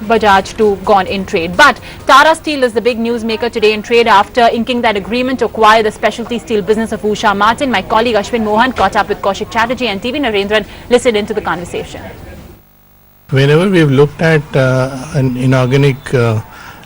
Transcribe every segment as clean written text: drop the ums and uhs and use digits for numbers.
Bajaj to gone in trade. But Tata Steel is the big newsmaker today in trade after inking that agreement to acquire the specialty steel business of Usha Martin. My colleague Ashwin Mohan caught up with Kaushik Chatterjee and TV Narendran listened into the conversation. Whenever we've looked at an inorganic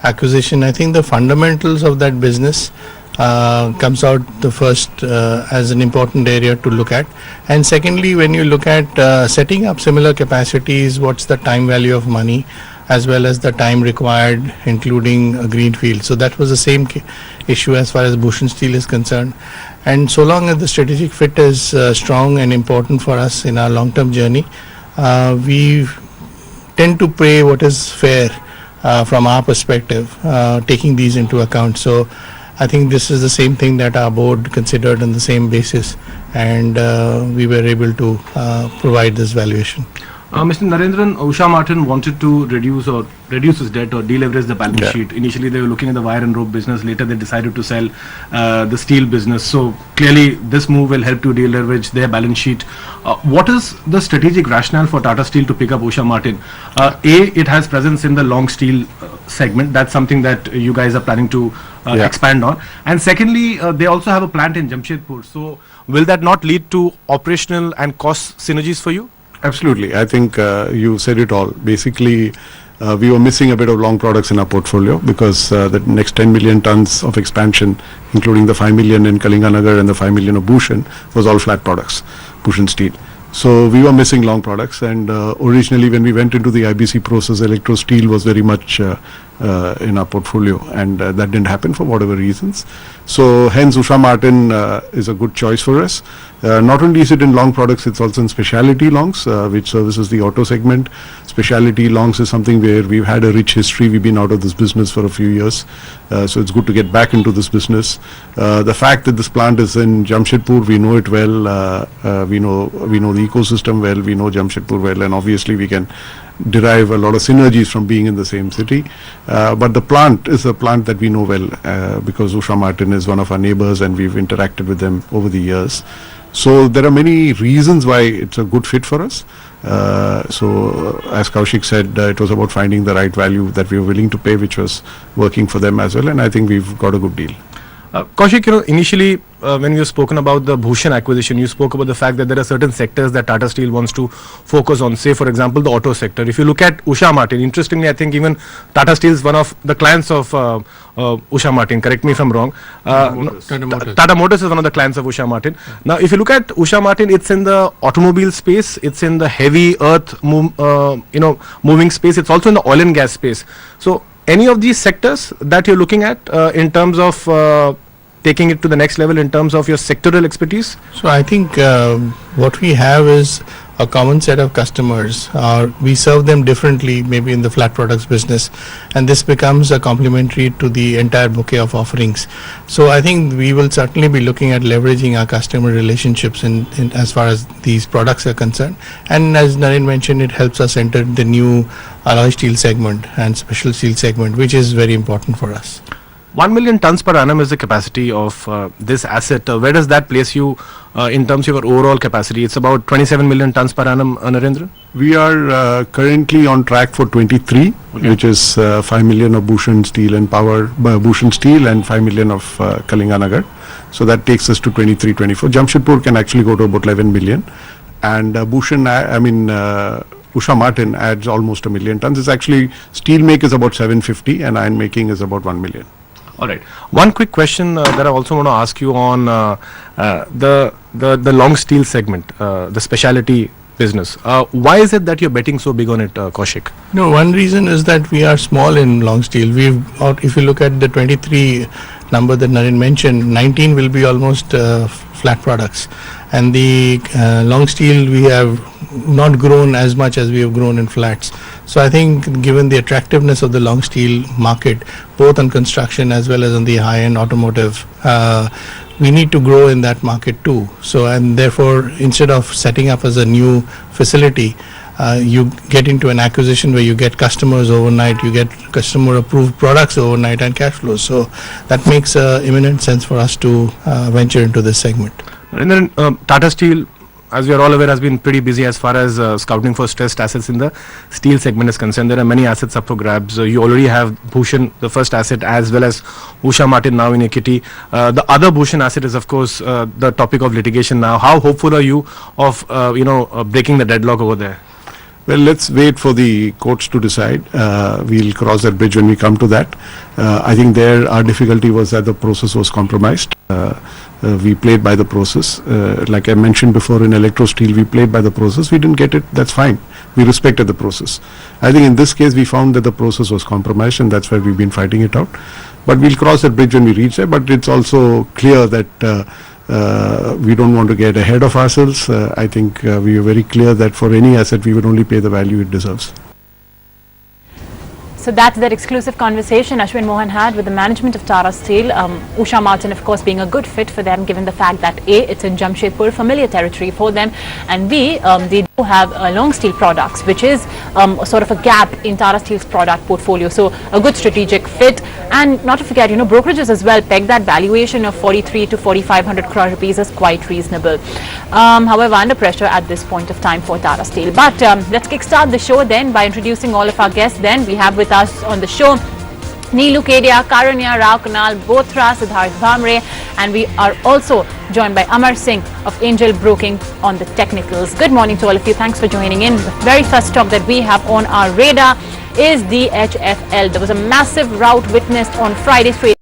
acquisition, I think the fundamentals of that business comes out the first as an important area to look at. And secondly, when you look at setting up similar capacities, what's the time value of money as well as the time required, including a greenfield. So that was the same issue as far as Bhushan Steel is concerned. And so long as the strategic fit is strong and important for us in our long-term journey, we tend to pay what is fair from our perspective, taking these into account. So I think this is the same thing that our board considered on the same basis, and we were able to provide this valuation. Mr. Narendran, Usha Martin wanted to reduce its debt or deleverage the balance sheet. Initially, they were looking at the wire and rope business. Later, they decided to sell the steel business. So clearly, this move will help to deleverage their balance sheet. What is the strategic rationale for Tata Steel to pick up Usha Martin? It has presence in the long steel segment. That's something that you guys are planning to expand on. And secondly, they also have a plant in Jamshedpur. So will that not lead to operational and cost synergies for you? Absolutely. I think you said it all. Basically, we were missing a bit of long products in our portfolio because the next 10 million tons of expansion, including the 5 million in Kalinganagar and the 5 million of Bhushan, was all flat products, Bhushan Steel. So we were missing long products, and originally when we went into the IBC process, electro steel was very much in our portfolio, and that didn't happen for whatever reasons. So hence Usha Martin is a good choice for us. Not only is it in long products, it's also in specialty longs, which services the auto segment. Specialty longs is something where we've had a rich history. We've been out of this business for a few years, so it's good to get back into this business. The fact that this plant is in Jamshedpur, we know it well. We know the ecosystem well. We know Jamshedpur well, and obviously we can derive a lot of synergies from being in the same city. But the plant is a plant that we know well because Usha Martin is one of our neighbors and we've interacted with them over the years. So there are many reasons why it's a good fit for us. So as Kaushik said, it was about finding the right value that we were willing to pay, which was working for them as well, and I think we've got a good deal. Kaushik, initially when you've spoken about the Bhushan acquisition, you spoke about the fact that there are certain sectors that Tata Steel wants to focus on, say for example the auto sector. If you look at Usha Martin, interestingly I think even Tata Steel is one of the clients of Usha Martin, correct me if I'm wrong. Tata Motors is one of the clients of Usha Martin. Now if you look at Usha Martin, it's in the automobile space, it's in the heavy earth moving space, it's also in the oil and gas space. So any of these sectors that you're looking at in terms of taking it to the next level in terms of your sectoral expertise? So I think what we have is a common set of customers. We serve them differently, maybe in the flat products business, and this becomes a complementary to the entire bouquet of offerings. So I think we will certainly be looking at leveraging our customer relationships in as far as these products are concerned. And as Naren mentioned, it helps us enter the new alloy steel segment and special steel segment, which is very important for us. 1 million tons per annum is the capacity of this asset. Where does that place you in terms of your overall capacity? It's about 27 million tons per annum, Narendran? We are currently on track for 23, which is 5 million of Bhushan Steel and Bhushan Steel and 5 million of Kalinganagar. So that takes us to 23, 24. Jamshedpur can actually go to about 11 million. And Bhushan, Usha Martin adds almost 1 million tons. It's actually, steel make is about 750 and iron making is about 1 million. All right. One quick question that I also want to ask you on the long steel segment, the specialty business. Why is it that you're betting so big on it, Kaushik? No, one reason is that we are small in long steel. If you look at the 23 number that Naren mentioned, 19 will be almost flat products. And the long steel, we have not grown as much as we have grown in flats. So I think given the attractiveness of the long steel market, both on construction as well as on the high-end automotive, we need to grow in that market too. So, and therefore, instead of setting up as a new facility, you get into an acquisition where you get customers overnight, you get customer approved products overnight and cash flows. So that makes imminent sense for us to venture into this segment. And then Tata Steel as we are all aware, has been pretty busy as far as scouting for stressed assets in the steel segment is concerned. There are many assets up for grabs. You already have Bhushan, the first asset, as well as Usha Martin now in equity. The other Bhushan asset is, of course, the topic of litigation now. How hopeful are you of, breaking the deadlock over there? Well, let's wait for the courts to decide. We'll cross that bridge when we come to that. I think there our difficulty was that the process was compromised. We played by the process. Like I mentioned before, in Electro Steel, we played by the process. We didn't get it. That's fine. We respected the process. I think in this case, we found that the process was compromised, and that's why we've been fighting it out. But we'll cross that bridge when we reach there. But it's also clear that we don't want to get ahead of ourselves. I think we are very clear that for any asset, we would only pay the value it deserves. So that's that exclusive conversation Ashwin Mohan had with the management of Tata Steel. Usha Martin, of course, being a good fit for them, given the fact that A, it's in Jamshedpur, familiar territory for them, and B, they do have long steel products, which is sort of a gap in Tata Steel's product portfolio. So a good strategic fit. And not to forget, brokerages as well peg that valuation of 43 to 4,500 crore rupees as quite reasonable. However, under pressure at this point of time for Tata Steel. But let's kickstart the show then by introducing all of our guests. Then we have with us on the show Neelu Kedia, Karanya Rao Kunal Bothra, Siddharth Bhamre, and we are also joined by Amar Singh of Angel Broking on the technicals. Good morning to all of you. Thanks for joining in. The very first stop that we have on our radar is the HFL. There was a massive rout witnessed on Friday's trade.